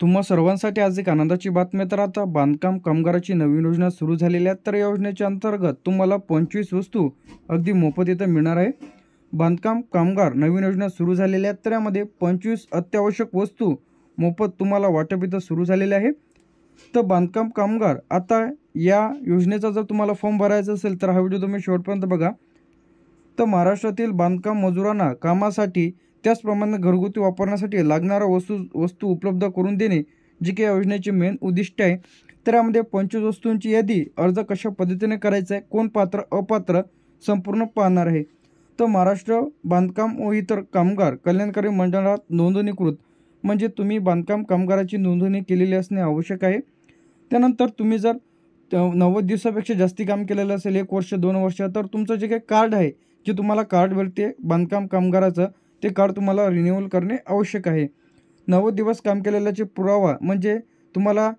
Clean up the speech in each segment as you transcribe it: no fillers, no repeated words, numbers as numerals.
तुम्हा सर्वांसाठी आज एक आनंदाची बातमी आहे. तर आता बांधकाम कामगाराची नवीन योजना सुरू झालेली आहे. तर या योजनेच्या अंतर्गत तुम्हाला 25 वस्तू अगदी मोफत इथं मिळणार आहे. बांधकाम कामगार नवीन योजना सुरू झालेल्या आहेत. तर यामध्ये 25 अत्यावश्यक वस्तू मोफत तुम्हाला वाटप इथं सुरू झालेले आहे. तर बांधकाम कामगार आता या योजनेचा जर तुम्हाला फॉर्म भरायचा असेल तर हा व्हिडिओ तुम्ही शेवटपर्यंत बघा. तर महाराष्ट्रातील बांधकाम मजुरांना कामासाठी त्याचप्रमाणे घरगुती वापरण्यासाठी लागणाऱ्या वस्तू उपलब्ध करून देणे जी काही योजनेचे मेन उद्दिष्ट आहे. तर यामध्ये 25 वस्तूंची यादी, अर्ज कशा पद्धतीने करायचा आहे, कोण पात्र अपात्र संपूर्ण पाहणार आहे. तर महाराष्ट्र बांधकाम व इतर कामगार कल्याणकारी मंडळात नोंदणीकृत म्हणजे तुम्ही बांधकाम कामगाराची नोंदणी केलेली असणे आवश्यक आहे. त्यानंतर तुम्ही जर 90 दिवसापेक्षा जास्ती काम केलेलं असेल, 1 वर्ष 2 वर्ष, तर तुमचं जे काही कार्ड आहे, जे तुम्हाला कार्ड भेटते बांधकाम कामगाराचं, ते कार्ड तुम्हाला रिन्यूअल करणे आवश्यक आहे. 90 दिवस काम केलेल्याचे पुरावा म्हणजे तुम्हाला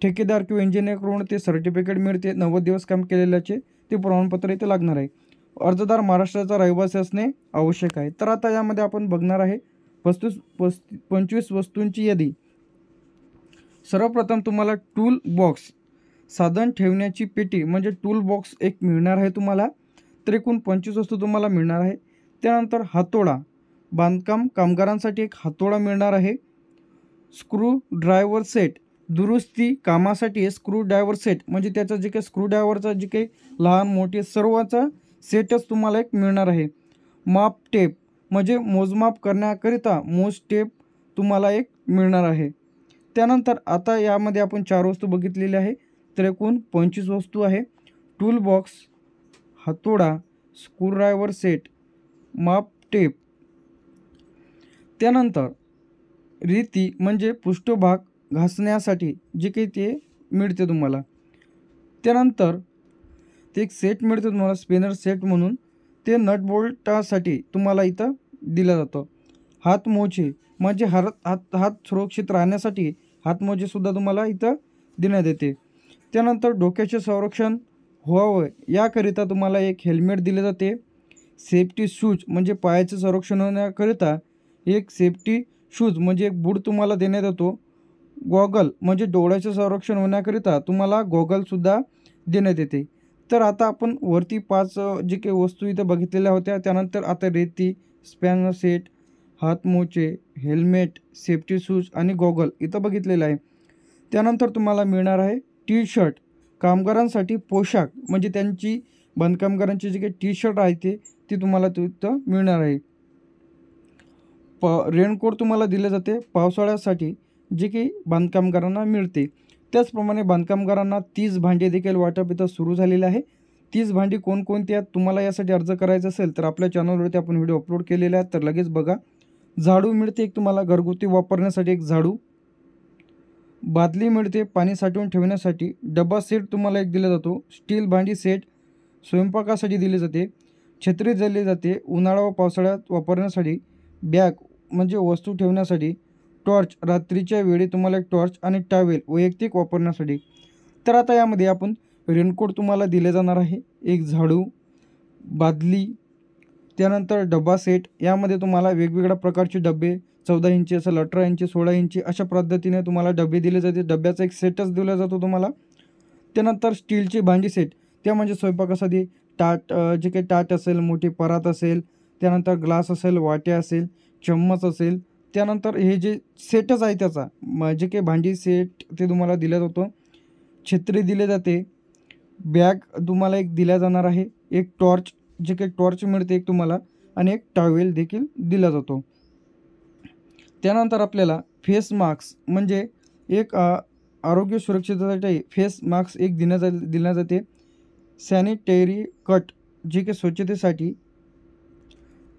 ठेकेदार किंवा इंजिनिअरकडून ते सर्टिफिकेट मिळते 90 दिवस काम केलेल्याचे, ते प्रमाणपत्र इथे लागणार आहे. अर्जदार महाराष्ट्राचा रहिवासी असणे आवश्यक आहे. तर आता यामध्ये आपण बघणार आहे 25 वस्तूंची यादी. सर्वप्रथम तुम्हाला टूल बॉक्स, साधन ठेवण्याची पेटी म्हणजे टूल बॉक्स एक मिळणार आहे तुम्हाला. तर एकूण 25 वस्तू तुम्हाला मिळणार आहे. त्यानंतर हातोडा, बांधकाम कामगारांसाठी एक हातोडा मिळणार आहे. स्क्रू ड्रायव्हर सेट, दुरुस्ती कामासाठी स्क्रू ड्रायव्हर सेट म्हणजे त्याचा जे काही स्क्रू ड्रायव्हरचा जे काही लहान मोठे सर्वाचा सेटच तुम्हाला एक मिळणार आहे. माप टेप म्हणजे मोजमाप करण्याकरिता मोज टेप तुम्हाला एक मिळणार आहे. त्यानंतर आता यामध्ये आपण 4 वस्तू बघितलेल्या आहे. तर एकूण 25 वस्तू आहे. टूल बॉक्स, हातोडा, स्क्रूड्रायव्हर सेट, माप टेप. त्यानंतर रीती म्हणजे पृष्ठभाग घासण्यासाठी जे काही ते मिळते तुम्हाला. त्यानंतर ते एक सेट मिळते तुम्हाला स्पिनर सेट म्हणून, ते नट बोल्टासाठी तुम्हाला इथं दिलं जातं. हातमोजे म्हणजे हात सुरक्षित राहण्यासाठी हातमोजेसुद्धा तुम्हाला इथं देण्यात येते. त्यानंतर डोक्याचे संरक्षण व्हावं याकरिता तुम्हाला एक हेल्मेट दिले जाते. सेफ्टी शूज म्हणजे पायाचे संरक्षण होण्याकरिता एक सेफ्टी शूज म्हणजे एक बूट तुम्हाला देण्यात येतो. गॉगल म्हणजे डोळ्याचे संरक्षण होण्याकरिता तुम्हाला गॉगलसुद्धा देण्यात येते. तर आता आपण वरती 5 जे काही वस्तू इथं बघितलेल्या होत्या. त्यानंतर आता रेती, स्पॅनर सेट, हातमोजे, हेल्मेट, सेफ्टी शूज आणि गॉगल इथं बघितलेलं आहे. त्यानंतर तुम्हाला मिळणार आहे टी शर्ट, कामगारांसाठी पोशाख म्हणजे त्यांची बांधकामगारांची जे काही टी शर्ट आहे ते तुम्हाला तिथं मिळणार आहे. रेनकोट तुम्हाला दिले जाते पावसाळ्यासाठी जे की बांधकामगारांना मिळते. त्याचप्रमाणे बांधकामगारांना 30 भांडे देखील वाटप इथं सुरू झालेले आहे. 30 भांडी कोणकोणती आहेत, तुम्हाला यासाठी अर्ज करायचा असेल तर आपल्या चॅनलवरती आपण व्हिडिओ अपलोड केलेले आहेत, तर लगेच बघा. झाडू मिळते एक तुम्हाला घरगुती वापरण्यासाठी एक झाडू. बादली मिळते पाणी साठवून ठेवण्यासाठी. डबा सेट तुम्हाला एक दिला जातो. स्टील भांडी सेट स्वयंपाकासाठी दिले जाते. छत्री दिली जाते उन्हाळा व पावसाळ्यात वापरण्यासाठी. बॅग म्हणजे वस्तू ठेवण्यासाठी. टॉर्च रात्रीच्या वेळी तुम्हाला एक टॉर्च आणि टॉवेल वैयक्तिक वापरण्यासाठी. तर आता यामध्ये आपण रेनकोट तुम्हाला दिले जाणार आहे, एक झाडू, बादली, त्यानंतर डबा सेट. यामध्ये तुम्हाला वेगवेगळ्या प्रकारचे डबे 14 इंची असेल, 18 इंची, 16 इंची अशा पद्धतीने तुम्हाला डबे दिले जाते. डब्याचा एक सेटच दिला जातो तुम्हाला. त्यानंतर स्टीलची भांडी सेट, त्या म्हणजे स्वयंपाकासाठी ताट, जे काही ताट असेल, मोठी परात असेल, त्यानंतर ग्लास असेल, वाट्या असेल, चम्मच असेल. त्यानंतर हे जे सेटच आहे त्याचा जे काही भांडी सेट ते तुम्हाला दिला जातो. छत्री दिले जाते. बॅग तुम्हाला एक दिला जाणार आहे. एक टॉर्च, जे काही टॉर्च मिळते एक तुम्हाला, आणि एक टॉवेल देखील दिला जातो. त्यानंतर आपल्याला फेस मास्क म्हणजे एक आरोग्य सुरक्षिततेसाठी फेस मास्क एक दिला जाते. सॅनिटरी कट जे काही स्वच्छतेसाठी.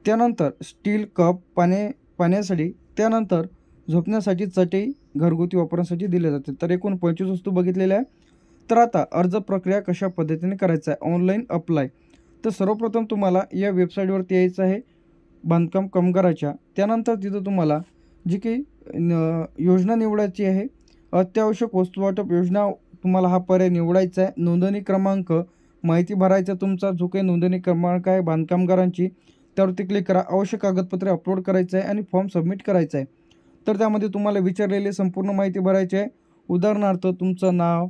त्यानंतर स्टील कप पाण्यासाठी. त्यानंतर झोपण्यासाठी चटई घरगुती वापरण्यासाठी दिले जाते. तर एकूण 25 वस्तू बघितलेल्या आहे. तर आता अर्ज प्रक्रिया कशा पद्धतीने करायचं आहे, ऑनलाईन अप्लाय. तर सर्वप्रथम तुम्हाला या वेबसाईटवरती यायचं आहे बांधकाम कामगाराच्या. त्यानंतर तिथं तुम्हाला जी काही योजना निवडायची आहे, अत्यावश्यक वस्तू वाटप योजना, तुम्हाला हा पर्याय निवडायचा आहे. नोंदणी क्रमांक माहिती भरायचा तुमचा जो काही नोंदणी क्रमांक आहे बांधकामगारांची, त्यावरती क्लिक करा. आवश्यक कागदपत्रे अपलोड करायचं आहे आणि फॉर्म सबमिट करायचा आहे. तर त्यामध्ये तुम्हाला विचारलेली संपूर्ण माहिती भरायची आहे. उदाहरणार्थ तुमचं नाव,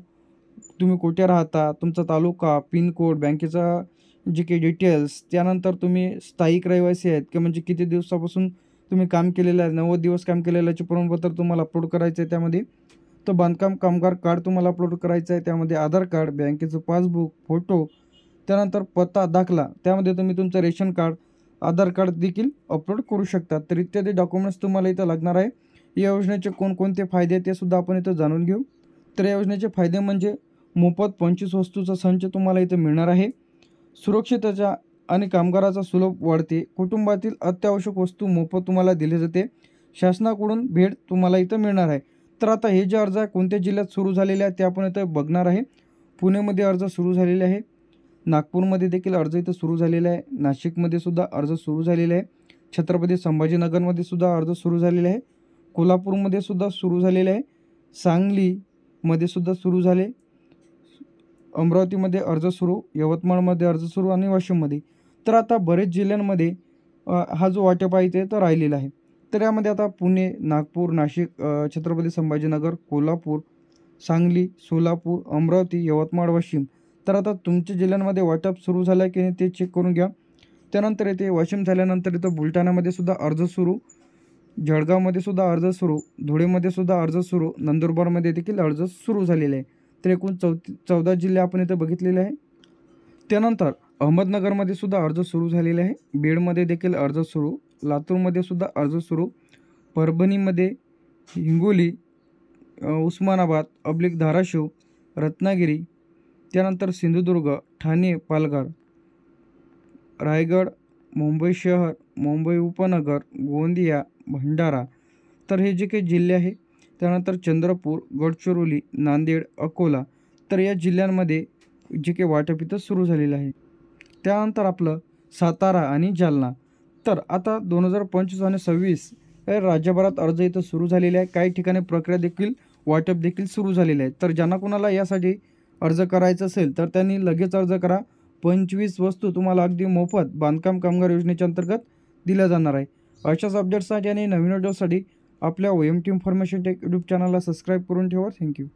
तुम्ही कुठे राहता, तुमचा तालुका, पिनकोड, बँकेचा जे काही डिटेल्स, त्यानंतर तुम्ही स्थायिक रहिवासी आहेत की म्हणजे किती दिवसापासून तुम्ही काम केलेलं आहे, 90 दिवस काम केलेल्याचे प्रमाणपत्र तुम्हाला अपलोड करायचं आहे त्यामध्ये. तर बांधकाम कामगार कार्ड तुम्हाला अपलोड करायचं आहे, त्यामध्ये आधार कार्ड, बँकेचं पासबुक, फोटो, त्यानंतर पत्ता, दाखला, त्यामध्ये तुम्ही तुमचं रेशन कार्ड, आधार कार्ड देखील अपलोड करू शकता. तर इत्यादी डॉक्युमेंट्स तुम्हाला इथं लागणार आहे. या योजनेचे कोणकोणते फायदे ते सुद्धा आपण इथं जाणून घेऊ. तर या योजनेचे फायदे म्हणजे मोफत 25 वस्तूचा संच तुम्हाला इथं मिळणार आहे. सुरक्षिततेचा आणि कामगाराचा सुलभ वाढते. कुटुंबातील अत्यावश्यक वस्तू मोफत तुम्हाला दिली जाते. शासनाकडून भेट तुम्हाला इथं मिळणार आहे. तर आता हे जे अर्ज आहे कोणत्या जिल्ह्यात सुरू झालेले आहे ते आपण इथं बघणार आहे. पुण्यामध्ये अर्ज सुरू झालेले आहे. नागपूरमध्ये देखील अर्ज इथं सुरू झालेला आहे. नाशिकमध्ये सुद्धा अर्ज सुरू झालेले आहे. छत्रपती संभाजीनगरमध्ये सुद्धा अर्ज सुरू झालेले आहे. कोल्हापूरमध्ये सुद्धा सुरू झालेले आहे. सांगलीमध्ये सुद्धा सुरू झाले. अमरावतीमध्ये अर्ज सुरू, यवतमाळमध्ये अर्ज सुरू आणि वाशिममध्ये. तर आता बरेच जिल्ह्यांमध्ये हा जो वाटप आहे ते तर राहिलेला आहे. तर यामध्ये आता पुणे, नागपूर, नाशिक, छत्रपती संभाजीनगर, कोल्हापूर, सांगली, सोलापूर, अमरावती, यवतमाळ, वाशिम. तर आता तुमच्या जिल्ह्यांमध्ये वाटप सुरू झालं आहे की नाही ते चेक करून घ्या. त्यानंतर येथे वाशिम झाल्यानंतर इथं बुलढाण्यामध्ये सुद्धा अर्ज सुरू, जळगावमध्ये सुद्धा अर्ज सुरू, धुळेमध्ये सुद्धा अर्ज सुरू, नंदुरबारमध्ये देखील अर्ज सुरू झालेले आहे. तर एकूण 14 जिल्हे आपण इथं बघितलेले आहे. त्यानंतर अहमदनगरमध्ये सुद्धा अर्ज सुरू झालेले आहे. बीडमध्ये देखील अर्ज सुरू, लातूरमध्ये सुद्धा अर्ज सुरू, परभणीमध्ये, हिंगोली, उस्मानाबाद / धाराशिव, रत्नागिरी, त्यानंतर सिंधुदुर्ग, ठाणे, पालघर, रायगड, मुंबई शहर, मुंबई उपनगर, गोंदिया, भंडारा. तर हे जे काही जिल्हे आहे, त्यानंतर चंद्रपूर, गडचिरोली, नांदेड, अकोला. तर या जिल्ह्यांमध्ये जे काही वाटप इथं सुरू झालेलं आहे. त्यानंतर आपलं सातारा आणि जालना. तर आता 2025 आणि 26 राज्यभरात अर्ज इथं सुरू झालेले आहे. काही ठिकाणी प्रक्रिया देखील, वाटप देखील सुरू झालेले आहे. तर ज्यांना कोणाला यासाठी अर्ज करायचा असेल तर त्यांनी लगेच अर्ज करा. 25 वस्तू तुम्हाला अगदी मोफत बांधकाम कामगार योजनेच्या अंतर्गत दिल्या जाणार आहे. अशाच अपडेट्ससाठी आणि नवीन व्हिडिओसाठी आपल्या OMT इन्फॉर्मेशन टेक यूट्यूब चॅनलला सबस्क्राईब करून ठेवा. थँक्यू.